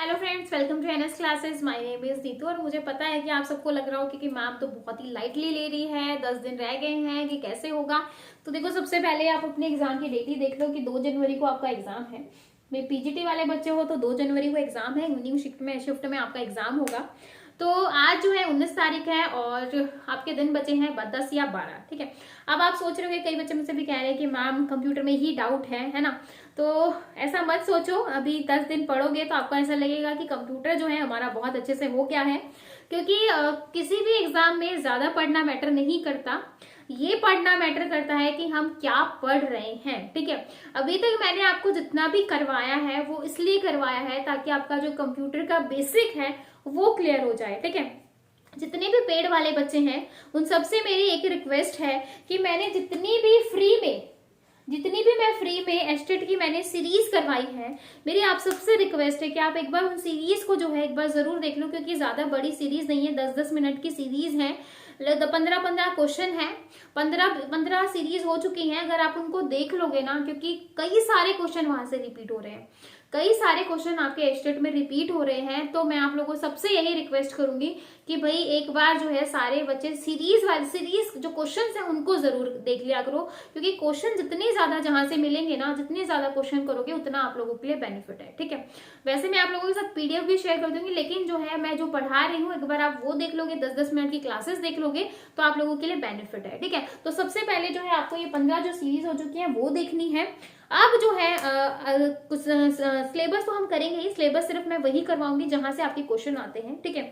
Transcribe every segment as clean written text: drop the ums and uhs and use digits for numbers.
Hello friends, welcome to NS classes. My name is Neetu और मुझे पता है कि आप सबको लग रहा हो कि मैम तो बहुत ही लाइटली ले रही है, 10 दिन रह गए हैं कि कैसे होगा। तो देखो, सबसे पहले आप अपने एग्जाम की डेट ही देख लो कि 2 जनवरी को आपका एग्जाम है। मैं पीजीटी वाले बच्चे हो तो 2 जनवरी को एग्जाम है, इवनिंग शिफ्ट में आपका एग्जाम होगा। तो आज जो है 19 तारीख है और आपके दिन बचे हैं 10 या 12। ठीक है। अब आप सोच रहे होंगे, कई बच्चे मुझसे भी कह रहे हैं कि मैम कंप्यूटर में ही डाउट है ना। तो ऐसा मत सोचो, अभी 10 दिन पढ़ोगे तो आपको ऐसा लगेगा कि कंप्यूटर जो है हमारा बहुत अच्छे से हो गया है। क्योंकि किसी भी एग्जाम में ज्यादा पढ़ना मैटर नहीं करता, ये पढ़ना मैटर करता है कि हम क्या पढ़ रहे हैं। ठीक है। अभी तक मैंने आपको जितना भी करवाया है वो इसलिए करवाया है ताकि आपका जो कंप्यूटर का बेसिक है वो क्लियर हो जाए। ठीक है। जितने भी पेड वाले बच्चे हैं उन सबसे मेरी एक रिक्वेस्ट है कि मैंने जितनी भी मैं फ्री में एस्टेट की मैंने सीरीज करवाई है, मेरी आप सबसे रिक्वेस्ट है कि आप एक बार उन सीरीज को जो है एक बार जरूर देख लो। क्योंकि ज्यादा बड़ी सीरीज नहीं है, 10-10 मिनट की सीरीज है, 15-15 क्वेश्चन है, 15 सीरीज हो चुकी हैं। अगर आप उनको देख लोगे ना, क्योंकि कई सारे क्वेश्चन वहां से रिपीट हो रहे हैं, कई सारे क्वेश्चन आपके एस्टेट में रिपीट हो रहे हैं। तो मैं आप लोगों को सबसे यही रिक्वेस्ट करूंगी कि भाई एक बार जो है सारे बच्चे सीरीज जो क्वेश्चंस हैं उनको जरूर देख लिया करो। क्योंकि क्वेश्चन जितने ज्यादा जहां से मिलेंगे ना, जितने ज्यादा क्वेश्चन करोगे उतना आप लोगों के लिए बेनिफिट है। ठीक है। वैसे मैं आप लोगों के साथ पीडीएफ भी शेयर कर दूंगी, लेकिन जो है मैं जो पढ़ा रही हूँ एक बार आप वो देख लोगे, 10-10 मिनट की क्लासेस देख लोगे तो आप लोगों के लिए बेनिफिट है। ठीक है। तो सबसे पहले जो है आपको ये 15 जो सीरीज हो चुकी है वो देखनी है। अब जो है कुछ सिलेबस तो हम करेंगे ही, सिलेबस सिर्फ मैं वही करवाऊंगी जहां से आपके क्वेश्चन आते हैं। ठीक है।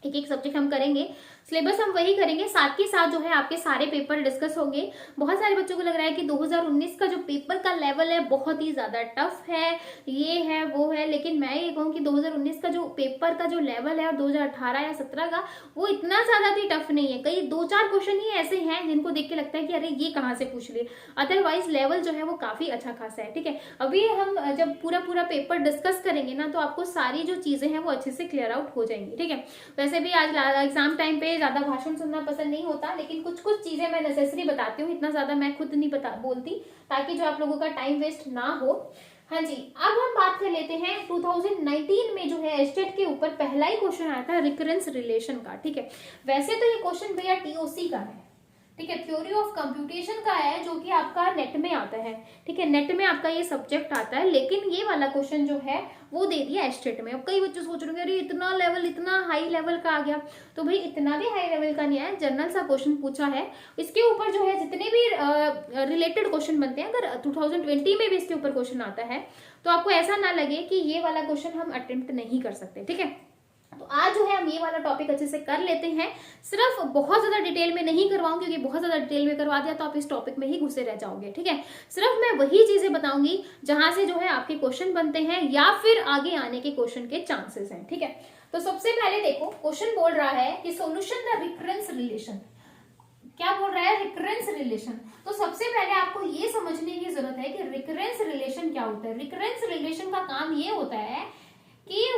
एक एक सब्जेक्ट हम करेंगे, सिलेबस हम वही करेंगे, साथ ही साथ जो है आपके सारे पेपर डिस्कस होंगे। बहुत सारे बच्चों को लग रहा है कि 2019 का जो पेपर का लेवल है बहुत ही ज्यादा टफ है, ये है वो है, लेकिन मैं ये कहूँ कि 2019 का जो पेपर का जो लेवल है और 2018 या 17 का वो इतना ज्यादा भी टफ नहीं है। कई 2-4 क्वेश्चन ही ऐसे हैं जिनको देख के लगता है कि अरे ये कहाँ से पूछ लिए, अदरवाइज लेवल जो है वो काफी अच्छा खासा है। ठीक है। अभी हम जब पूरा पेपर डिस्कस करेंगे ना तो आपको सारी जो चीजें हैं वो अच्छे से क्लियर आउट हो जाएंगी। ठीक है। वैसे भी आज एग्जाम टाइम पे ज्यादा भाषण सुनना पसंद नहीं होता, लेकिन कुछ कुछ चीजें मैं नेसेसरी बताती हूँ, इतना ज्यादा मैं खुद नहीं बोलती, ताकि जो आप लोगों का टाइम वेस्ट ना हो। हाँ जी, अब हम बात कर लेते हैं 2019 में जो है एस्टेट के ऊपर पहला ही क्वेश्चन आया था रिकरेंस रिलेशन का। ठीक है। वैसे तो ये क्वेश्चन भैया टीओसी का है, ठीक है, थ्योरी ऑफ कंप्यूटेशन का है, जो कि आपका नेट में आता है। ठीक है। नेट में आपका ये सब्जेक्ट आता है, लेकिन ये वाला क्वेश्चन जो है वो दे दिया एस्टेट में। अब कई बच्चे सोच रहे हैं अरे इतना लेवल, इतना हाई लेवल का आ गया, तो भाई इतना भी हाई लेवल का नहीं आया, जनरल सा क्वेश्चन पूछा है। इसके ऊपर जो है जितने भी रिलेटेड क्वेश्चन बनते हैं, अगर 2020 में भी इसके ऊपर क्वेश्चन आता है तो आपको ऐसा ना लगे कि ये वाला क्वेश्चन हम अटेम्प्ट नहीं कर सकते। ठीक है। तो आज जो है हम ये वाला टॉपिक अच्छे से कर लेते हैं। सिर्फ बहुत ज्यादा डिटेल में नहीं करवाऊंगी, क्योंकि बहुत ज्यादा डिटेल में करवा दिया तो आप इस टॉपिक में ही घुसे रह जाओगे। ठीक है। सिर्फ मैं वही चीजें बताऊंगी जहां से जो है आपके क्वेश्चन बनते हैं या फिर आगे आने के क्वेश्चन के चांसेस हैं। ठीक है। तो सबसे पहले देखो, क्वेश्चन बोल रहा है कि सोल्यूशन द रिकरेंस रिलेशन। क्या बोल रहा है? Recurrence relation. तो सबसे पहले आपको ये समझने की जरूरत है कि रिकरेंस रिलेशन क्या होता है। रिकरेंस रिलेशन का काम ये होता है कि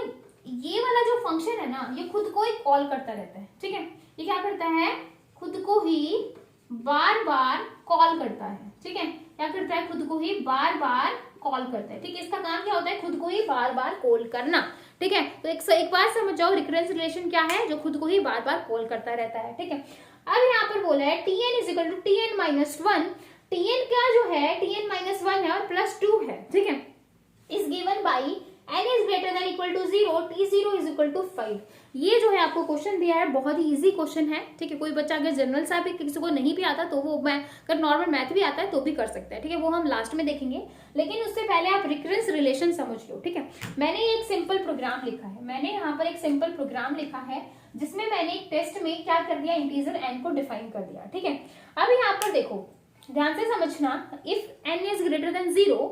ये वाला जो फंक्शन है ना, ये खुद को ही कॉल करता रहता है। ठीक है। ये क्या करता है? खुद को ही बार बार कॉल करता है। ठीक है। क्या करता है? खुद को ही बार बार कॉल करता है। ठीक है। इसका काम क्या होता है? खुद को ही बार बार कॉल करना। ठीक है। तो एक बार समझ जाओ रिकरेंस रिलेशन क्या है, जो खुद को ही बार बार कॉल करता रहता है। ठीक है। अब यहाँ पर बोला है tn is equal to tn-1। tn क्या जो है, tn-1 है और +2 है। ठीक है। Is given by n is greater than equal to 0, t0 is equal to 5। ये जो है आपको क्वेश्चन दिया है, बहुत ही इजी क्वेश्चन है। ठीक है। कोई बच्चा अगर जनरल सा भी किसी को नहीं भी आता तो वो अगर नॉर्मल मैथ भी आता है तो भी कर सकता है। ठीक है। वो हम लास्ट में देखेंगे, लेकिन उससे पहले आप रिकरेंस रिलेशन समझ लो। ठीक है। मैंने एक सिंपल प्रोग्राम लिखा है, मैंने यहाँ पर एक सिंपल प्रोग्राम लिखा है जिसमें मैंने एक टेस्ट में क्या कर दिया, इंटीजर n को डिफाइन कर दिया। ठीक है। अब यहाँ पर देखो, ध्यान से समझना, if n is greater then 0,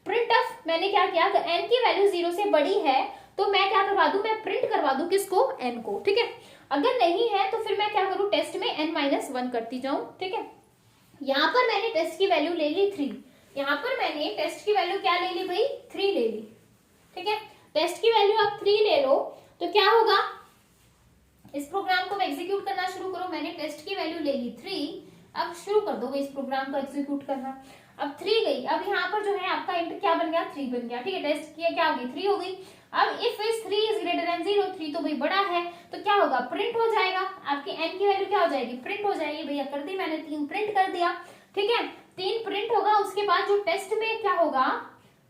print of मैंने क्या किया, अगर n की वैल्यू 0 से बड़ी है तो मैं क्या करवा दूं, मैं प्रिंट करवा दूं किसको, n को। ठीक है। अगर नहीं है तो फिर मैं क्या करूं, टेस्ट में n-1 करती जाऊं। ठीक है। यहां पर मैंने टेस्ट की वैल्यू ले ली 3, यहां पर मैंने टेस्ट की वैल्यू क्या ले ली भाई, 3 ले ली। ठीक है। टेस्ट की वैल्यू आप 3 ले लो तो क्या होगा, इस प्रोग्राम को एग्जीक्यूट करना शुरू करो। मैंने टेस्ट की वैल्यू ले ली 3, अब शुरू कर दो इस प्रोग्राम को एग्जीक्यूट करना। अब 3 गई, अब यहाँ पर जो है आपका इंटर क्या बन गया, 3 बन गया। ठीक है। टेस्ट किया क्या हो गई, 3 हो गई। अब इफ इज 3 देन 0, 3 तो भाई बड़ा है, तो क्या होगा, प्रिंट हो जाएगा। आपकी n की वैल्यू क्या हो जाएगी, प्रिंट हो जाएगी। भैया कर दी मैंने, 3 प्रिंट कर दिया, ठीक है, 3 प्रिंट होगा। उसके बाद जो टेस्ट में क्या होगा,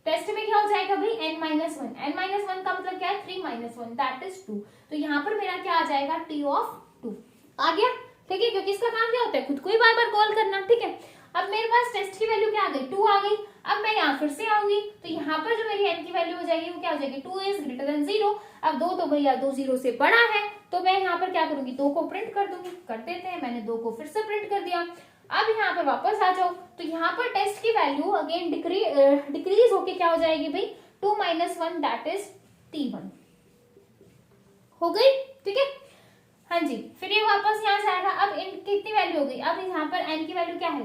टेस्ट में क्या हो जाएगा भाई, n-1, n-1 का मतलब क्या है, 3-1 दैट इज 2। तो यहाँ पर मेरा क्या आ जाएगा, t ऑफ 2 आ गया, ठीक है, क्योंकि इसका काम क्या होता है, खुद को ही बार बार कॉल करना, ठीक है। अब मेरे पास टेस्ट की वैल्यू क्या आ गई, 2 आ गई। अब मैं यहाँ फिर से आऊंगी, तो यहाँ पर जो मेरी n की वैल्यू हो जाएगी वो क्या हो जाएगी, 2 इज ग्रेटर देन 0। अब 2 तो भैया 2 0 से बड़ा है, तो मैं यहाँ पर क्या करूंगी, 2 को प्रिंट कर दूंगी, कर देते हैं, मैंने 2 को फिर से प्रिंट कर दिया। अब यहाँ पर वापस आ जाओ, तो यहाँ पर टेस्ट की वैल्यू अगेन डिक्रीज होके क्या हो जाएगी भाई, 2-1 दैट इज t1 हो गई, ठीक है। हाँ जी, फिर ये वापस यहाँ जाएगा। अब इन कितनी वैल्यू हो गई, अब यहाँ पर n की वैल्यू क्या है,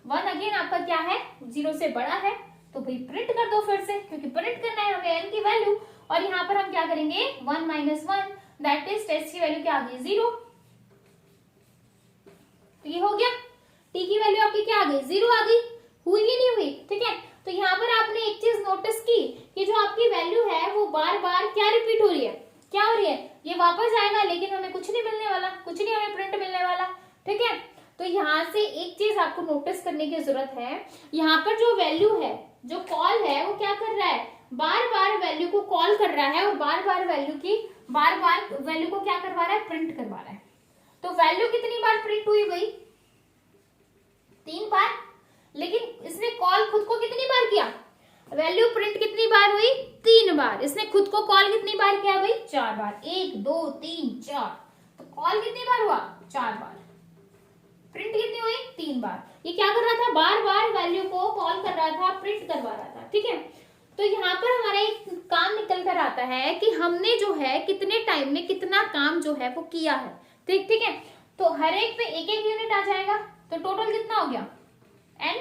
1 अगेन आपका क्या है, 0 से बड़ा है, तो भाई प्रिंट कर दो फिर से, क्योंकि प्रिंट करना है हमें n की वैल्यू। और यहाँ पर हम क्या करेंगे, 1-1 दैट इज टेस्ट की वैल्यू क्या आ गई, 0। तो ये हो गया, t की वैल्यू आपकी क्या आ गई, 0 आ गई, हुई ही नहीं हुई, ठीक है। तो यहाँ पर आपने एक चीज नोटिस की कि जो आपकी वैल्यू है वो बार बार क्या रिपीट हो रही है, क्या हो रही है, ये वापस आएगा, लेकिन हमें कुछ नहीं मिलने वाला, कुछ नहीं हमें प्रिंट मिलने वाला, ठीक है। तो यहाँ से एक चीज आपको नोटिस करने की जरूरत है, यहाँ पर जो वैल्यू है, जो कॉल है, वो क्या कर रहा है, बार बार वैल्यू को कॉल कर रहा है, और बार बार वैल्यू को क्या करवा रहा है, प्रिंट करवा रहा है। तो वैल्यू कितनी बार प्रिंट हुई भाई, 3 बार, लेकिन इसने कॉल खुद को कितनी बार किया, वैल्यू प्रिंट कितनी बार हुई, 3 बार। इसने खुद को कॉल कितनी बार किया भाई, 4 बार, 1 2 3 4, तो कॉल कितनी बार हुआ, 4 बार, प्रिंट कितनी हुई, 3 बार। ये क्या कर रहा था, बार बार वैल्यू को कॉल कर रहा था, प्रिंट करवा रहा था, ठीक है। तो यहाँ पर हमारा एक काम निकल कर आता है कि हमने जो है कितने टाइम में कितना काम जो है वो किया है, ठीक है। तो हर एक पे एक एक यूनिट आ जाएगा, तो टोटल कितना हो गया, n,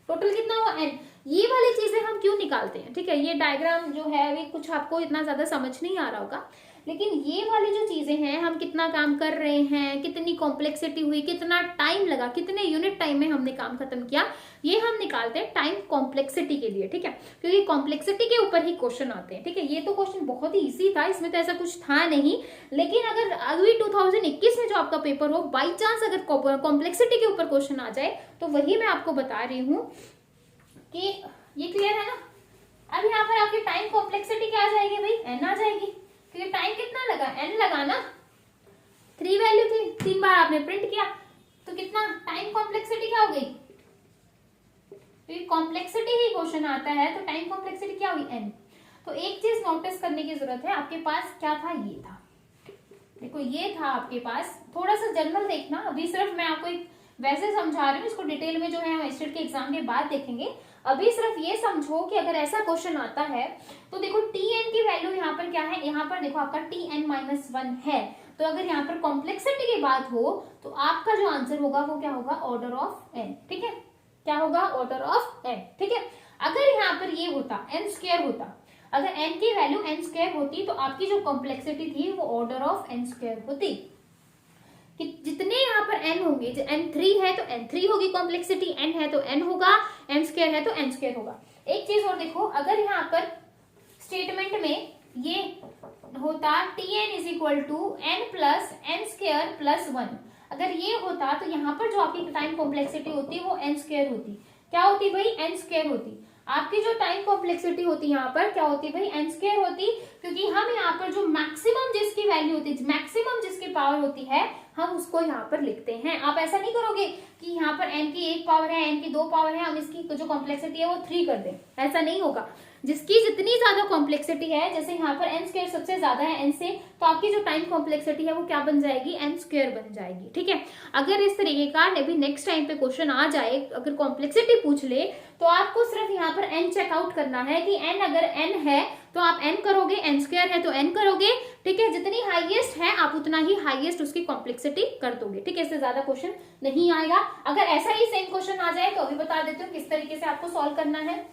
टोटल कितना हुआ, n। ये वाली चीजें हम क्यों निकालते हैं, ठीक है। ये डायग्राम जो है अभी कुछ आपको इतना ज्यादा समझ नहीं आ रहा होगा, लेकिन ये वाली जो चीजें हैं, हम कितना काम कर रहे हैं, कितनी कॉम्प्लेक्सिटी हुई, कितना टाइम लगा, कितने यूनिट टाइम में हमने काम खत्म किया, ये हम निकालते हैं टाइम कॉम्प्लेक्सिटी के लिए, ठीक है। क्योंकि कॉम्प्लेक्सिटी के ऊपर ही क्वेश्चन आते हैं, ठीक है। ये तो क्वेश्चन बहुत ही इजी था, इसमें तो ऐसा कुछ था नहीं, लेकिन अगर अगली 2021 में जो आपका पेपर हो, बाई चांस अगर कॉम्प्लेक्सिटी के ऊपर क्वेश्चन आ जाए, तो वही मैं आपको बता रही हूँ कि ये क्लियर है ना। अब यहाँ पर आपकी टाइम कॉम्प्लेक्सिटी क्या आ जाएगी भाई, n आ जाएगी, क्योंकि टाइम कितना लगा, n लगा ना, 3 वैल्यू थी, 3 बार आपने प्रिंट किया, तो कितना टाइम कॉम्प्लेक्सिटी क्या हो गई, क्योंकि कॉम्प्लेक्सिटी ही क्वेश्चन आता है, तो टाइम कॉम्प्लेक्सिटी क्या हुई, n। तो एक चीज नोटिस करने की जरूरत है, आपके पास क्या था, ये था, देखो ये था आपके पास, थोड़ा सा जनरल देखना, अभी सिर्फ मैं आपको एक वैसे समझा रही हूँ, इसको डिटेल में जो है हम स्टेट के एग्जाम के बाद देखेंगे। अभी सिर्फ ये समझो कि अगर ऐसा क्वेश्चन आता है, तो देखो tn की वैल्यू यहाँ पर क्या है, यहाँ पर देखो आपका tn-1 है, तो अगर यहाँ पर कॉम्प्लेक्सिटी की बात हो, तो आपका जो आंसर होगा वो क्या होगा, ऑर्डर ऑफ n, ठीक है, क्या होगा, ऑर्डर ऑफ n, ठीक है। अगर यहाँ पर ये होता n² होता, अगर n की वैल्यू n² होती, तो आपकी जो कॉम्प्लेक्सिटी थी वो ऑर्डर ऑफ n² होती, कि जितने यहाँ पर n होंगे, n3 है तो n3 होगी कॉम्प्लेक्सिटी, n है तो n होगा, n² है तो n² होगा। एक चीज और देखो, अगर यहाँ पर स्टेटमेंट में ये होता tn is equal to n plus n² plus 1, अगर ये होता, तो यहाँ पर जो आपकी टाइम कॉम्प्लेक्सिटी होती वो n² होती, क्या होती भाई, n² होती। आपकी जो टाइम कॉम्प्लेक्सिटी होती यहाँ पर क्या होती भाई, n² होती, क्योंकि हम यहाँ पर जो मैक्सिमम जिसकी वैल्यू होती है, मैक्सिमम जिसकी पावर होती है, हम उसको यहाँ पर लिखते हैं। आप ऐसा नहीं करोगे कि यहाँ पर n की 1 पावर है, n की 2 पावर है, हम इसकी जो कॉम्प्लेक्सिटी है वो 3 कर दें, ऐसा नहीं होगा। जिसकी जितनी ज्यादा कॉम्प्लेक्सिटी है, जैसे यहाँ पर n² सबसे ज्यादा है n से, तो आपकी जो टाइम कॉम्प्लेक्सिटी है वो क्या बन जाएगी, n² बन जाएगी, ठीक है। अगर इस तरीके का अभी नेक्स्ट टाइम पे क्वेश्चन आ जाए, अगर कॉम्प्लेक्सिटी पूछ ले, तो आपको सिर्फ यहाँ पर n चेकआउट करना है कि n अगर n है तो आप n करोगे, n² है तो n करोगे, ठीक है। जितनी हाईएस्ट है आप उतना ही हाईएस्ट उसकी कॉम्प्लेक्सिटी कर दोगे, ठीक है। इससे ज्यादा क्वेश्चन नहीं आएगा। अगर ऐसा ही सेम क्वेश्चन आ जाए, तो अभी बता देती हूँ किस तरीके से आपको सॉल्व करना है।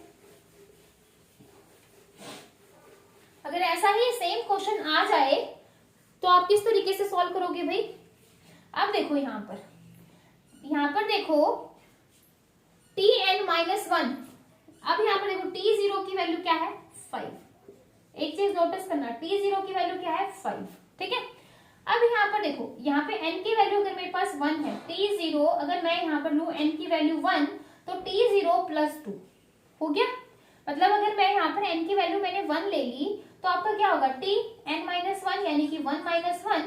अगर ऐसा ही सेम क्वेश्चन आ जाए, तो आप किस तरीके से सॉल्व करोगे भाई। अब देखो यहाँ पर देखो tn-1, अब यहाँ पर देखो t0 की वैल्यू क्या है, 5, एक चीज नोटिस करना, t0 की वैल्यू क्या है 5, ठीक है। अब यहाँ पर देखो, यहाँ पे n की वैल्यू अगर मेरे पास 1 है, t0 अगर मैं यहाँ पर लू n की वैल्यू 1 तो t0 प्लस 2 हो गया। मतलब अगर मैं यहाँ पर n की वैल्यू मैंने 1 ले ली तो आपका क्या होगा t n माइनस 1 यानी कि 1 माइनस 1,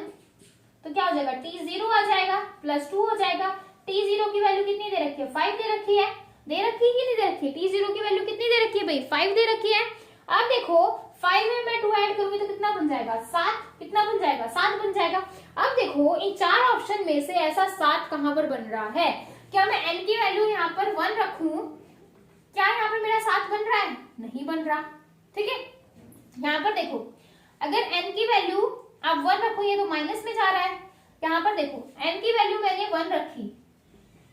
तो क्या हो जाएगा t0 आ जाएगा प्लस 2 हो जाएगा। t0 की वैल्यू कितनी दे रखी है 5 दे रखी है, दे रखी है कि नहीं दे रखी है, t0 की वैल्यू कितनी दे रखी है भाई 5 दे रखी है। अब देखो 5 में मैं 2 ऐड करूंगी तो कितना बन जाएगा 7, कितना बन जाएगा 7 बन जाएगा। अब देखो इन 4 ऑप्शन में से ऐसा 7 कहां पर बन रहा है, क्या मैं n की वैल्यू यहाँ पर 1 रखूं, क्या यहाँ पर मेरा 7 बन रहा है, नहीं बन रहा, ठीक है। यहाँ पर देखो अगर n की वैल्यू आप 1 रखो ये तो माइनस में जा रहा है, यहाँ पर देखो n की वैल्यू मैंने 1 रखी,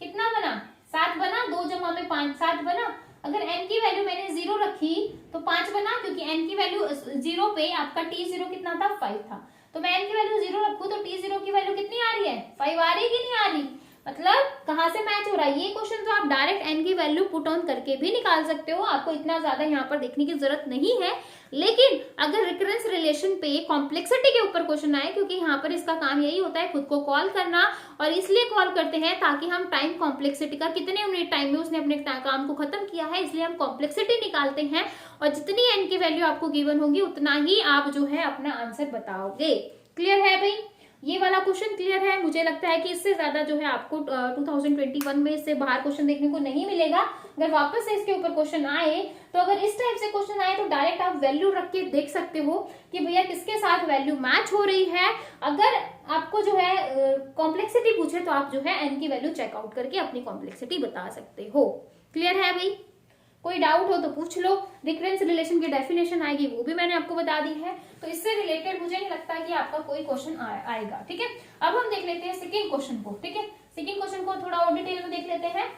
कितना बना 7 बना, 2 जमा में 5 7 बना। अगर n की वैल्यू मैंने 0 रखी तो 5 बना, क्योंकि n की वैल्यू 0 पे आपका t0 कितना था 5 था, तो मैं n की वैल्यू 0 रखूं तो t0 की वैल्यू कितनी आ रही है 5 आ रही है कि नहीं आ रही। मतलब कहां से मैच हो रहा है, ये क्वेश्चन तो आप डायरेक्ट n की वैल्यू पुट ऑन करके भी निकाल सकते हो, आपको इतना ज्यादा यहाँ पर देखने की जरूरत नहीं है। लेकिन अगर रिकरेंस रिलेशन पे कॉम्प्लेक्सिटी के ऊपर क्वेश्चन आए, क्योंकि यहाँ पर इसका काम यही होता है खुद को कॉल करना, और इसलिए कॉल करते हैं ताकि हम टाइम कॉम्प्लेक्सिटी का कितने यूनिट टाइम में उसने अपने काम को खत्म किया है, इसलिए हम कॉम्प्लेक्सिटी निकालते हैं, और जितनी n की वैल्यू आपको गिवन होगी उतना ही आप जो है अपना आंसर बताओगे। क्लियर है भाई, ये वाला क्वेश्चन क्लियर है। मुझे लगता है कि इससे ज्यादा जो है आपको 2021 में इससे बाहर क्वेश्चन देखने को नहीं मिलेगा। अगर वापस से इसके ऊपर क्वेश्चन आए तो अगर इस टाइप से क्वेश्चन आए तो डायरेक्ट आप वैल्यू रख के देख सकते हो कि भैया किसके साथ वैल्यू मैच हो रही है। अगर आपको जो है कॉम्प्लेक्सिटी पूछे तो आप जो है n की वैल्यू चेकआउट करके अपनी कॉम्प्लेक्सिटी बता सकते हो। क्लियर है भाई, कोई डाउट हो तो पूछ लो। रिकरेंस रिलेशन की डेफिनेशन आएगी वो भी मैंने आपको बता दी है, तो इससे रिलेटेड मुझे नहीं लगता कि आपका कोई क्वेश्चन आएगा, ठीक है। अब हम देख लेते हैं सेकंड क्वेश्चन को, ठीक है। सेकंड क्वेश्चन को थोड़ा और डिटेल में देख लेते हैं।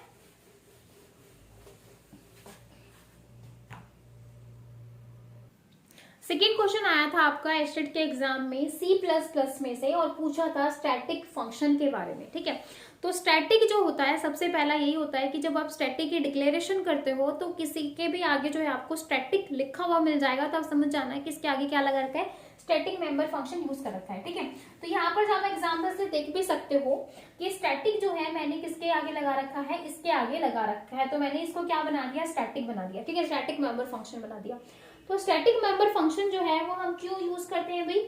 सेकेंड क्वेश्चन आया था आपका एस्टेट के एग्जाम में C++ में से, और पूछा था स्टैटिक फंक्शन के बारे में, ठीक है। तो स्टैटिक जो होता है सबसे पहला यही होता है कि जब आप स्टैटिक की डिक्लेरेशन करते हो तो किसी के भी आगे जो है आपको स्टैटिक लिखा हुआ मिल जाएगा, तो आप समझ जाना है कि इसके आगे क्या लगा रखा है, स्टैटिक मेंबर फंक्शन यूज कर रखा है, ठीक है। तो यहाँ पर जब एग्जाम्पल से देख भी सकते हो कि स्टैटिक जो है मैंने किसके आगे लगा रखा है, इसके आगे लगा रखा है, तो मैंने इसको क्या बना दिया, स्टैटिक बना दिया, ठीक है, स्टैटिक मेंबर फंक्शन बना दिया। तो स्टैटिक मेंबर फंक्शन जो है वो हम क्यों यूज करते हैं भाई,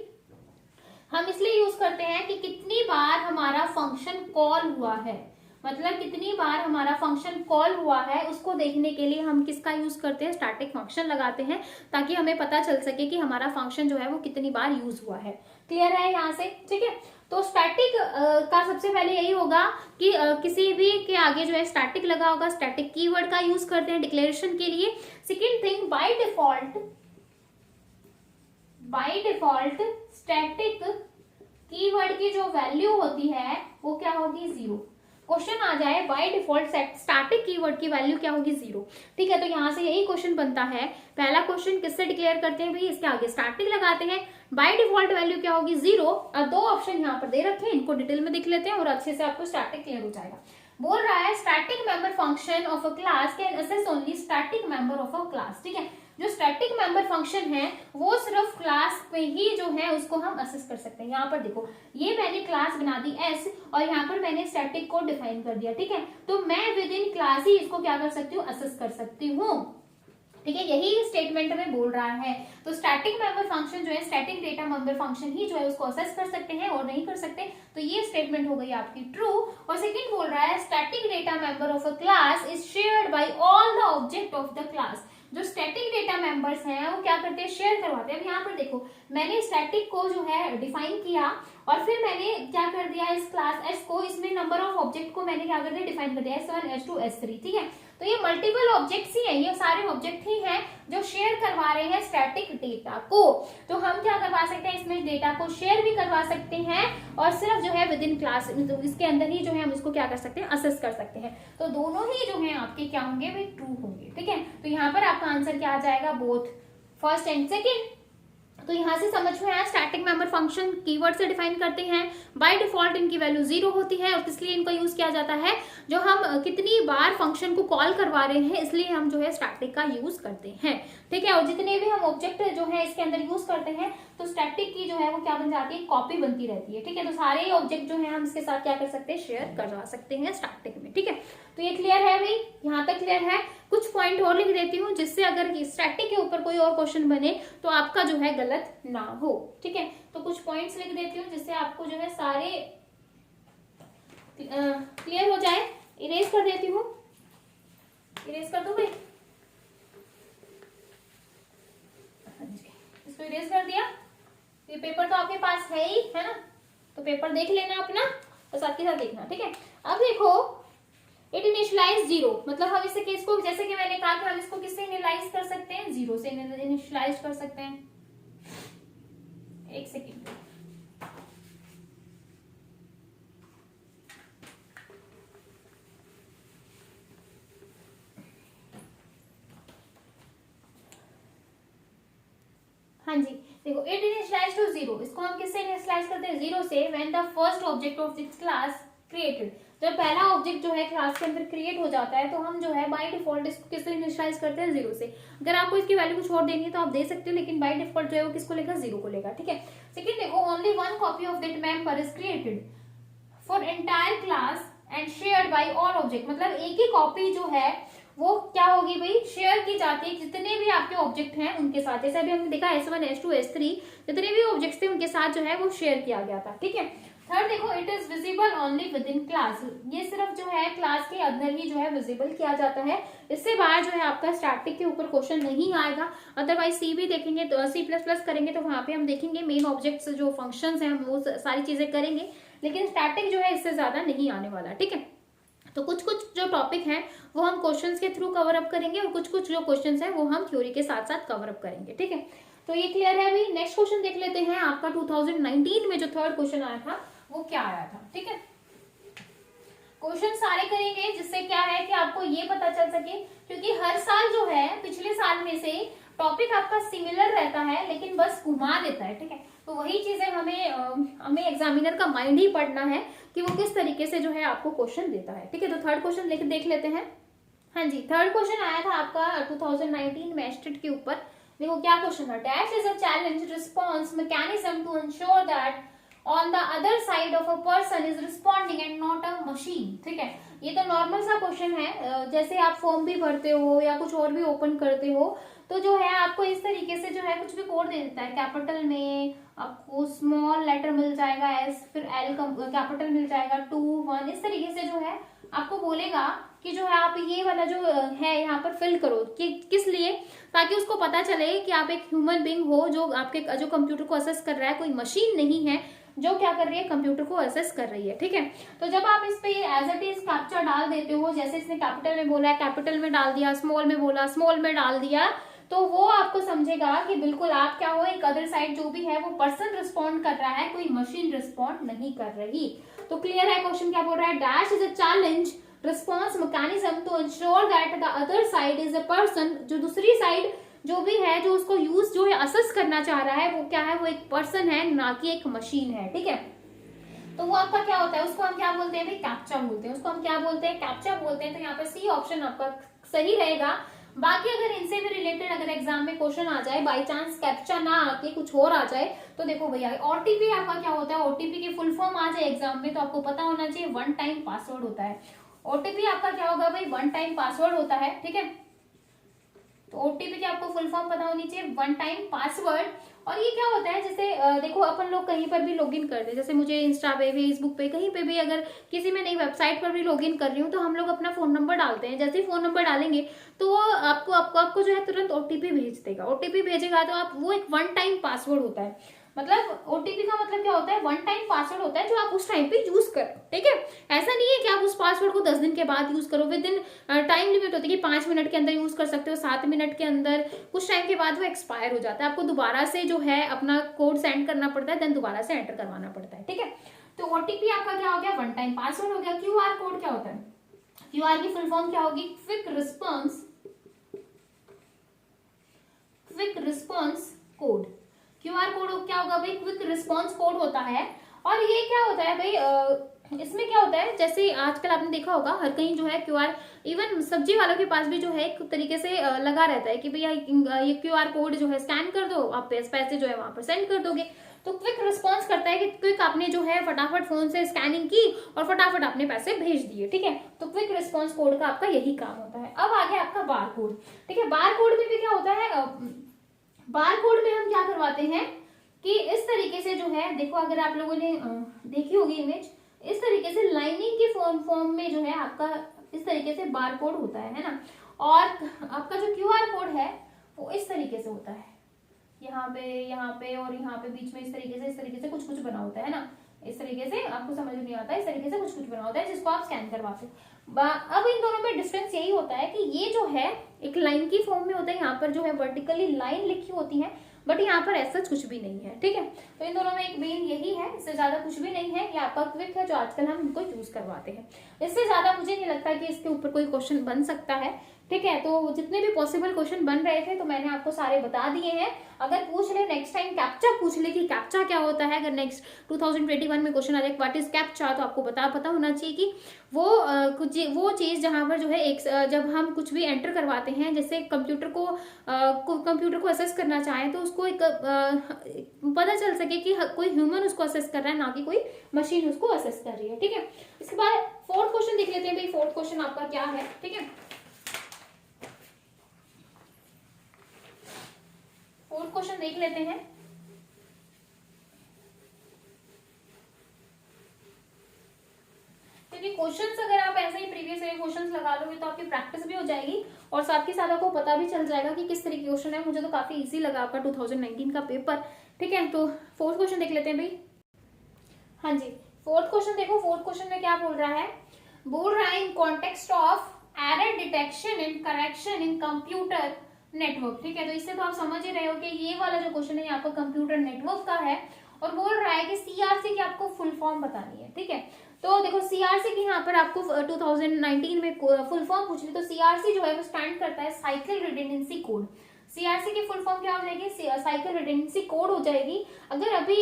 हम इसलिए यूज करते हैं कि कितनी बार हमारा फंक्शन कॉल हुआ है, मतलब कितनी बार हमारा फंक्शन कॉल हुआ है उसको देखने के लिए हम किसका यूज करते हैं, स्टैटिक फंक्शन लगाते हैं, ताकि हमें पता चल सके कि हमारा फंक्शन जो है वो कितनी बार यूज हुआ है। क्लियर है यहाँ से, ठीक है। तो स्टैटिक का सबसे पहले यही होगा कि किसी भी के आगे जो है स्टैटिक लगा होगा, स्टैटिक कीवर्ड का यूज करते हैं डिक्लेरेशन के लिए। Second thing, by default static keyword की जो वैल्यू होती है वो क्या होगी 0। क्वेश्चन आ जाए बाय डिफॉल्ट स्टैटिक कीवर्ड की वैल्यू क्या होगी 0, ठीक है। तो यहाँ से यही क्वेश्चन बनता है, पहला क्वेश्चन किससे डिक्लेयर करते हैं भाई, इसके आगे स्टैटिक लगाते हैं, बाय डिफॉल्ट वैल्यू क्या होगी 0। और 2 ऑप्शन यहाँ पर दे रखे हैं, इनको डिटेल में देख लेते हैं और अच्छे से आपको स्टैटिक क्लियर हो जाएगा। बोल रहा है static member function of a class can assess only static member of a class, ठीक है। जो स्टैटिक मेंबर फंक्शन है वो सिर्फ क्लास पे ही जो है उसको हम असेस कर सकते हैं। यहाँ पर देखो ये मैंने क्लास बना दी S और यहाँ पर मैंने स्टैटिक को डिफाइन कर दिया, ठीक है। तो मैं विद इन क्लास ही इसको क्या कर सकती हूँ, असेस कर सकती हूँ, ठीक है। यही स्टेटमेंट में बोल रहा है। तो स्टैटिक मेंबर फंक्शन जो है स्टैटिक डेटा मेंबर फंक्शन ही जो है उसको असेस कर सकते हैं और नहीं कर सकते, तो ये स्टेटमेंट हो गई आपकी ट्रू। और सेकंड बोल रहा है static data member of a class is shared by all the object of the class. जो स्टैटिक डेटा मेंबर्स हैं वो क्या करते हैं, शेयर करवाते हैं। अब यहाँ पर देखो मैंने स्टैटिक को जो है डिफाइन किया और फिर मैंने क्या कर दिया, इस क्लास S को, इसमें नंबर ऑफ ऑब्जेक्ट को मैंने क्या कर दिया, डिफाइन कर दिया, S1 S2 S3, ठीक है। तो ये मल्टीपल ऑब्जेक्ट्स ही हैं, ये सारे ऑब्जेक्ट ही हैं जो शेयर करवा रहे हैं स्टैटिक डेटा को। तो हम क्या करवा सकते हैं, इसमें डेटा को शेयर भी करवा सकते हैं और सिर्फ जो है विद इन क्लास इसके अंदर ही जो है हम इसको क्या कर सकते हैं, असेस कर सकते हैं। तो दोनों ही जो है आपके क्या होंगे, वे ट्रू होंगे, ठीक है। तो यहाँ पर आपका आंसर क्या आ जाएगा, बोथ फर्स्ट एंड सेकेंड। तो यहाँ से समझ में आया स्टैटिक मेंबर फंक्शन कीवर्ड से डिफाइन करते हैं। बाय डिफॉल्ट इनकी वैल्यू 0 होती है और इसलिए इनका यूज किया जाता है जो हम कितनी बार फंक्शन को कॉल करवा रहे हैं, इसलिए हम जो है स्टैटिक का यूज करते हैं। ठीक है, और जितने भी हम ऑब्जेक्ट जो है इसके अंदर यूज करते हैं तो स्टैटिक की जो है वो क्या बन जाती है, कॉपी बनती रहती है। ठीक है, तो सारे ऑब्जेक्ट जो है हम इसके साथ क्या कर सकते हैं, शेयर करवा सकते हैं स्टैटिक में। ठीक है, तो ये क्लियर है भाई, यहाँ तक क्लियर है। कुछ पॉइंट और लिख देती हूँ जिससे अगर स्टैटिक के ऊपर कोई और क्वेश्चन बने तो आपका जो है गलत ना हो। ठीक है, तो कुछ पॉइंट्स लिख देती हूँ जिससे आपको जो है सारे क्लियर हो जाए। इरेज कर देती हूँ, इरेज कर दो भाई, इसको इरेज कर दिया। ये पेपर तो आपके पास है ही, है ना, तो पेपर देख लेना अपना और साथ के साथ देखना। ठीक है, अब देखो इट इनिशियलाइज 0, मतलब हम इस केस को, जैसे कि मैंने कहा कि हम इसको किससे इनिशियलाइज कर सकते हैं, 0 से इनिशियलाइज कर सकते हैं। एक सेकेंड, हाँ जी, देखो इट इनिशियलाइज टू 0, इसको हम किससे इनिशियलाइज करते हैं, 0 से। When the first object of this class created, जब पहला ऑब्जेक्ट जो है क्लास के अंदर क्रिएट हो जाता है तो हम जो है बाय डिफॉल्ट इसको किससे इनिशियलाइज करते हैं, 0 से। अगर आपको इसकी वैल्यू कुछ और देनी है तो आप दे सकते हो, लेकिन बाय डिफॉल्ट जो है वो किसको लेगा, 0 को लेगा। ठीक है, सेकंड देखो only one copy of that member is created for entire class and shared by all object, मतलब एक ही कॉपी जो है वो क्या होगी भाई, शेयर की जाती है जितने भी आपके ऑब्जेक्ट हैं उनके साथ। जैसे अभी हमने देखा S1 S2 S3 जितने भी ऑब्जेक्ट्स थे उनके साथ जो है वो शेयर किया गया था। ठीक है, थर्ड देखो it is visible only with in class, ये सिर्फ जो है क्लास के अंदर ही जो है विजिबल किया जाता है, इससे बाहर जो है आपका स्टैटिक के ऊपर क्वेश्चन नहीं आएगा। अदरवाइज सी भी देखेंगे तो C++ करेंगे तो वहां पे हम देखेंगे मेन ऑब्जेक्ट्स जो फंक्शंस हैं हम वो सारी चीजें करेंगे, लेकिन स्टैटिक जो है इससे ज्यादा नहीं आने वाला। ठीक है, तो कुछ कुछ जो टॉपिक हैं वो हम क्वेश्चंस के थ्रू कवर अप करेंगे और कुछ कुछ जो क्वेश्चंस हैं वो हम थ्योरी के साथ साथ कवर अप करेंगे। ठीक है, तो ये क्लियर है अभी। नेक्स्ट क्वेश्चन देख लेते हैं, आपका 2019 में जो थर्ड क्वेश्चन आया था वो क्या आया था। ठीक है, क्वेश्चन सारे करेंगे जिससे क्या है कि आपको ये पता चल सके, क्योंकि हर साल जो है पिछले साल में से टॉपिक आपका सिमिलर रहता है लेकिन बस घुमा देता है। ठीक है, तो वही चीजें हमें एग्जामिनर का माइंड ही पढ़ना है कि वो किस तरीके से जो है आपको क्वेश्चन देता है। ठीक है, तो थर्ड क्वेश्चन देख लेते हैं। हाँ जी, थर्ड क्वेश्चन आया था आपका 2019 में एस्टेट के ऊपर। देखो क्या क्वेश्चन था, dash is a challenge response mechanism to ensure that on the other side of a person is responding and not a machine. ठीक है, ये तो नॉर्मल सा क्वेश्चन है, जैसे आप फॉर्म भी भरते हो या कुछ और भी ओपन करते हो तो जो है आपको इस तरीके से जो है कुछ भी कोड दे देता है, कैपिटल में आपको स्मॉल लेटर मिल जाएगा S, फिर L कैपिटल मिल जाएगा 2 1, इस तरीके से जो है आपको बोलेगा कि जो है आप ये वाला जो है यहाँ पर फिल करो, कि किस लिए, ताकि उसको पता चले कि आप एक ह्यूमन बीइंग हो जो आपके जो कंप्यूटर को असेस कर रहा है, कोई मशीन नहीं है जो क्या कर रही है, कंप्यूटर को असेस कर रही है। ठीक है, तो जब आप इस पे एज इट इज कैप्चा डाल देते हो, जैसे इसने कैपिटल में बोला है कैपिटल में डाल दिया, स्मॉल में बोला स्मॉल में डाल दिया, तो वो आपको समझेगा कि बिल्कुल आप क्या हो, एक अदर साइड जो भी है वो पर्सन रिस्पॉन्ड कर रहा है, कोई मशीन रिस्पॉन्ड नहीं कर रही। तो क्लियर है क्वेश्चन क्या बोल रहा है, dash is a challenge response mechanism to ensure that the other side is a person, जो दूसरी साइड जो भी है जो उसको यूज जो है असेस करना चाह रहा है वो क्या है, वो एक पर्सन है ना कि एक मशीन है। ठीक है, तो वो आपका क्या होता है, उसको हम क्या बोलते हैं भाई, कैप्चा बोलते हैं, उसको हम क्या बोलते हैं, कैप्चा बोलते हैं। तो यहाँ पे सी ऑप्शन आपका सही रहेगा। बाकी अगर इनसे भी रिलेटेड अगर एग्जाम में क्वेश्चन आ जाए, बाय चांस कैप्चा ना आके कुछ और आ जाए, तो देखो भैया ओटीपी आपका क्या होता है, ओटीपी की फुल फॉर्म आ जाए एग्जाम में तो आपको पता होना चाहिए, वन टाइम पासवर्ड होता है। ओटीपी आपका क्या होगा भाई, वन टाइम पासवर्ड होता है। ठीक है, तो ओटीपी की आपको फुल फॉर्म पता होनी चाहिए, वन टाइम पासवर्ड। और ये क्या होता है, जैसे देखो अपन लोग कहीं पर भी लॉगिन करते हैं, जैसे मुझे इंस्टा पे, फेसबुक पे, कहीं पे भी अगर किसी में नई वेबसाइट पर भी लॉगिन कर रही हूँ तो हम लोग अपना फोन नंबर डालते हैं। जैसे ही फोन नंबर डालेंगे तो वो आपको जो है तुरंत ओटीपी भेज देगा। ओटीपी भेजेगा तो आप वो एक वन टाइम पासवर्ड होता है, मतलब ओटीपी का मतलब क्या होता है, वन टाइम पासवर्ड होता है जो आप उस टाइम पे यूज करो। ठीक है, ऐसा नहीं है कि आप उस पासवर्ड को 10 दिन के बाद यूज करो, विद इन टाइम लिमिट होती है कि 5 मिनट के अंदर यूज कर सकते हो, 7 मिनट के अंदर, कुछ टाइम के बाद वो एक्सपायर हो जाता है, आपको दोबारा से जो है अपना कोड सेंड करना पड़ता है, देन दोबारा से एंटर करवाना पड़ता है। ठीक है, तो ओटीपी आपका क्या हो गया, वन टाइम पासवर्ड हो गया। क्यूआर कोड क्या होता है, क्यूआर की फुल फॉर्म क्या होगी, quick response code. QR code क्या होगा भाई, क्विक रिस्पॉन्स कोड होता है। और ये क्या होता है भाई, इसमें क्या होता है, जैसे आजकल आपने देखा होगा हर कहीं जो है क्यूआर, इवन सब्जी वालों के पास भी जो है एक तरीके से लगा रहता है कि भैया ये क्यूआर कोड जो है स्कैन कर दो, आप पैसे जो है वहां पर सेंड कर दोगे। तो क्विक रिस्पॉन्स करता है कि क्विक आपने जो है फटाफट फोन से स्कैनिंग की और फटाफट आपने पैसे भेज दिए, ठीक है। तो क्विक रिस्पॉन्स कोड का आपका यही काम होता है। अब आगे आपका बार कोड, ठीक है। बार कोड में भी क्या होता है, बार कोड में हम क्या करवाते हैं कि इस तरीके से जो है, देखो अगर आप लोगों ने देखी होगी इमेज, इस तरीके से लाइनिंग के फॉर्म में जो है आपका इस तरीके से बार कोड होता है ना। और आपका जो क्यूआर कोड है वो इस तरीके से होता है, यहाँ पे और यहाँ पे बीच में इस तरीके से कुछ कुछ बना होता है ना। इस तरीके से आपको समझ नहीं आता, इस तरीके से कुछ कुछ बना होता है जिसको आप स्कैन करवाते हो। अब इन दोनों में डिफरेंस यही होता है कि ये जो है एक लाइन की फॉर्म में होता है, यहाँ पर जो है वर्टिकली लाइन लिखी होती है, बट यहाँ पर ऐसा कुछ भी नहीं है, ठीक है। तो इन दोनों में एक मेन यही है, इससे ज्यादा कुछ भी नहीं है। ये आपका क्विक है जो आजकल हम इनको यूज करवाते हैं। इससे ज्यादा मुझे नहीं लगता कि इसके ऊपर कोई क्वेश्चन बन सकता है, ठीक है। तो जितने भी पॉसिबल क्वेश्चन बन रहे थे तो मैंने आपको सारे बता दिए हैं। अगर पूछ ले नेक्स्ट टाइम कैप्चा पूछ ले कि कैप्चा क्या होता है, अगर नेक्स्ट 2021 में क्वेश्चन आ जाए व्हाट इज कैप्चा, तो आपको पता होना चाहिए कि वो चीज जहां पर जो है एक जब हम कुछ भी एंटर करवाते हैं, जैसे कंप्यूटर को असेस करना चाहें तो उसको एक पता चल सके कि कोई ह्यूमन उसको असेस कर रहा है, ना कि कोई मशीन उसको असेस कर रही है, ठीक है। इसके बाद फोर्थ क्वेश्चन देख लेते हैं भाई, फोर्थ क्वेश्चन आपका क्या है, ठीक है। फोर्थ क्वेश्चन देख लेते हैं। क्योंकि क्वेश्चंस अगर आप ऐसे ही प्रीवियस ईयर क्वेश्चंस लगा लोगे तो आपकी प्रैक्टिस भी हो जाएगी और साथ के साथ आपको पता भी चल जाएगा कि किस तरीके के क्वेश्चन है। मुझे तो काफी इजी लगा आपका 2019 का पेपर, ठीक है। तो फोर्थ क्वेश्चन देख लेते हैं भाई। हाँ जी, फोर्थ क्वेश्चन देखो, फोर्थ क्वेश्चन में क्या बोल रहा है in context of error detection and correction in computer network, ठीक है। तो इससे तो आप समझ ही रहे हो कि ये वाला जो क्वेश्चन है यहाँ पर कंप्यूटर नेटवर्क का है और बोल रहा है कि सीआरसी की आपको फुल फॉर्म बतानी है, ठीक है। तो देखो सीआरसी की यहाँ पर आपको 2019 में फुल फॉर्म पूछ ली, तो सीआरसी जो है वो स्टैंड करता है साइकिल रिडंडेंसी कोड। सीआरसी की फुल फॉर्म क्या हो जाएगी, साइकिल रिडंडेंसी कोड हो जाएगी। अगर अभी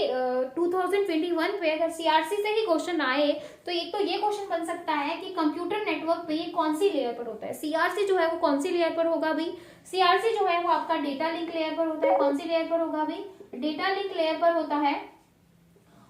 2021 पे अगर सीआरसी से ही क्वेश्चन आए तो एक तो ये क्वेश्चन बन सकता है कि कंप्यूटर नेटवर्क पे ये कौन सी लेयर पर होता है, सीआरसी जो है वो कौन सी लेयर पर होगा भाई, सीआरसी जो है वो आपका डेटा लिंक लेयर पर होता है। कौन सी लेयर पर होगा भाई, डेटा लिंक लेयर पर होता है।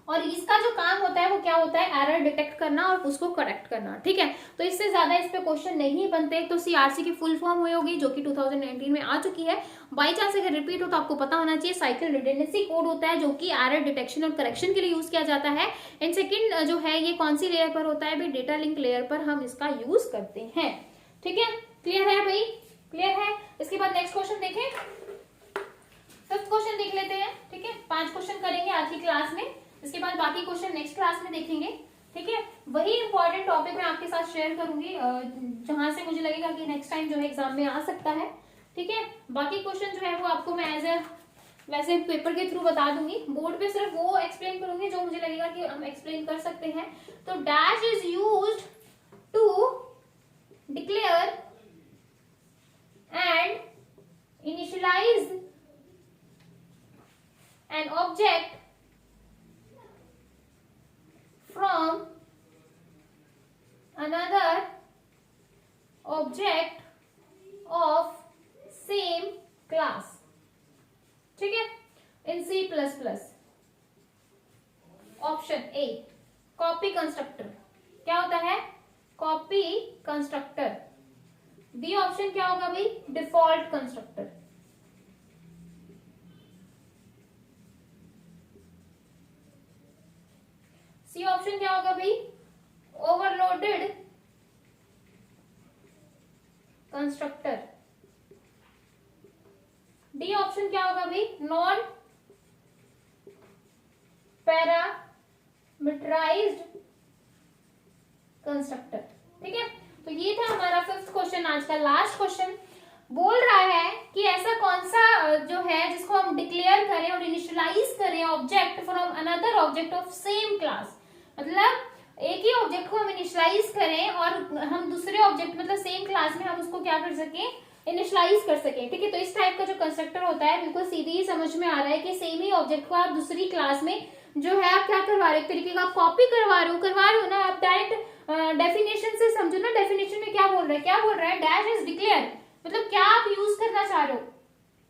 और इसका जो काम होता है वो क्या होता है, एरर डिटेक्ट करना और उसको करेक्ट करना, ठीक है। तो इससे ज्यादा इस पे क्वेश्चन नहीं बनते। तो सीआरसी की फुल फॉर्म हुई होगी जो कि 2019 में आ चुकी है। बाई चांस अगर रिपीट हो तो आपको पता होना चाहिए साइकिल रिडंडेंसी कोड होता है जो कि एरर डिटेक्शन और करेक्शन के लिए यूज किया जाता है। एंड सेकेंड जो है ये कौन सी लेयर पर होता है भाई, डेटा लिंक लेयर पर हम इसका यूज करते हैं, ठीक है। क्लियर है भाई, क्लियर है। इसके बाद नेक्स्ट क्वेश्चन देखें, फिफ्थ क्वेश्चन देख लेते हैं, ठीक है। 5 क्वेश्चन करेंगे आज की क्लास में, इसके बाद बाकी क्वेश्चन नेक्स्ट क्लास में देखेंगे, ठीक है। वही इंपॉर्टेंट टॉपिक मैं आपके साथ शेयर करूंगी जहां से मुझे लगेगा कि नेक्स्ट टाइम जो है एग्जाम में आ सकता है, ठीक है। बाकी क्वेश्चन जो है वो आपको मैं एज ए वैसे पेपर के थ्रू बता दूंगी, बोर्ड पे सिर्फ वो एक्सप्लेन करूंगी जो मुझे लगेगा कि हम एक्सप्लेन कर सकते हैं। तो dash is used to declare and initialize an object from another object of same class, ठीक है, in C++। Option A copy constructor क्या होता है, कॉपी कंस्ट्रक्टर। बी ऑप्शन क्या होगा भाई, डिफॉल्ट कंस्ट्रक्टर। सी ऑप्शन क्या होगा भाई, ओवरलोडेड कंस्ट्रक्टर। डी ऑप्शन क्या होगा भाई, नॉन पैरामीटराइज्ड कंस्ट्रक्टर, ठीक है। तो ये था हमारा फिफ्थ क्वेश्चन, आज का लास्ट क्वेश्चन। बोल रहा है कि ऐसा कौन सा जो है जिसको हम डिक्लेयर करें और इनिशियलाइज करें object from another object of same class, मतलब एक ही ऑब्जेक्ट को हम इनिशियलाइज करें और हम दूसरे ऑब्जेक्ट मतलब सेम क्लास में हम उसको क्या कर सके, इनिशियलाइज कर सकें, ठीक है। तो इस टाइप का जो कंस्ट्रक्टर होता है बिल्कुल सीधी ही समझ में आ रहा है कि सेम ही ऑब्जेक्ट को आप दूसरी क्लास में जो है आप क्या करवा रहे हो, एक तरीके का आप कॉपी करवा रहे हो ना। आप डायरेक्ट डेफिनेशन से समझो ना, डेफिनेशन में क्या बोल रहा है, डैश इज डिक्लेयर, मतलब क्या आप यूज करना चाह रहे हो।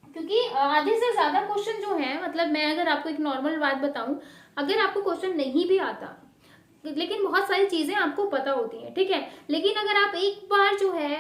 क्योंकि आधे से ज्यादा क्वेश्चन जो है, मतलब मैं अगर आपको एक नॉर्मल बात बताऊं, अगर आपको क्वेश्चन नहीं भी आता लेकिन बहुत सारी चीजें आपको पता होती हैं, ठीक है, लेकिन अगर आप एक बार जो है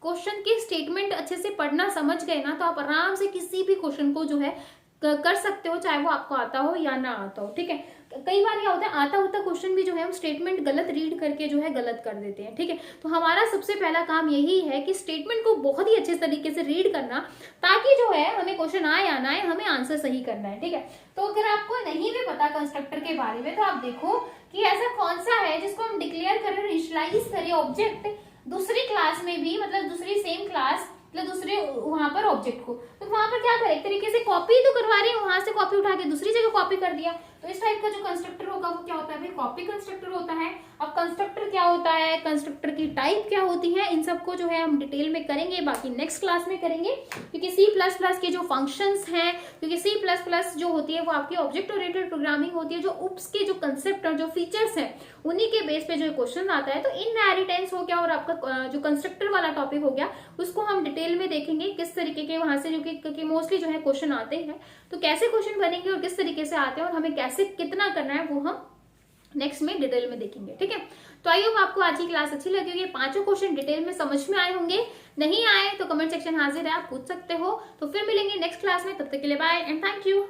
क्वेश्चन की स्टेटमेंट अच्छे से पढ़ना समझ गए ना, तो आप आराम से किसी भी क्वेश्चन को जो है कर सकते हो, चाहे वो आपको आता हो या ना आता हो, ठीक है। कई बार क्या होता है, आता होता क्वेश्चन भी जो है हम स्टेटमेंट गलत रीड करके जो है गलत कर देते हैं, ठीक है। तो हमारा सबसे पहला काम यही है कि स्टेटमेंट को बहुत ही अच्छे तरीके से रीड करना, ताकि जो है हमें क्वेश्चन आए या ना आए, हमें आंसर सही करना है, ठीक है। तो अगर आपको नहीं भी पता कंस्ट्रक्टर के बारे में, तो आप देखो कि ऐसा कौन सा है जिसको हम डिक्लेयर करें, इनिशियलाइज करें ऑब्जेक्ट दूसरी क्लास में भी, मतलब दूसरी सेम क्लास, मतलब दूसरे वहां पर ऑब्जेक्ट को, तो वहां पर क्या करें, एक तरीके से कॉपी तो करवा रहे हैं, वहां से कॉपी उठा के दूसरी जगह कॉपी कर दिया। तो इस टाइप का जो कंस्ट्रक्टर होगा वो क्या होता है भाई, कॉपी कंस्ट्रक्टर होता है। अब कंस्ट्रक्टर क्या होता है, कंस्ट्रक्टर की टाइप क्या होती है, इन सबको जो है हम डिटेल में करेंगे, बाकी नेक्स्ट क्लास में करेंगे। क्योंकि C++ के जो फंक्शंस हैं, क्योंकि C++ जो होती है वो आपकी ऑब्जेक्ट ओरिएंटेड प्रोग्रामिंग होती है, जो उप्स के जो कंसेप्ट और जो फीचर्स हैं उन्हीं के बेस पे जो क्वेश्चन आता है। तो इनहेरिटेंस हो गया और आपका जो कंस्ट्रक्टर वाला टॉपिक हो गया, उसको हम डिटेल में देखेंगे किस तरीके के वहां से, जो कि मोस्टली जो है क्वेश्चन आते हैं, तो कैसे क्वेश्चन बनेंगे और किस तरीके से आते हैं और हमें कैसे कितना करना है, वो हम नेक्स्ट में डिटेल में देखेंगे, ठीक है। तो आई होप आपको आज की क्लास अच्छी लगी होगी, पांचों क्वेश्चन डिटेल में समझ में आए होंगे, नहीं आए तो कमेंट सेक्शन हाजिर है, आप पूछ सकते हो। तो फिर मिलेंगे नेक्स्ट क्लास में, तब तक के लिए बाय एंड थैंक यू।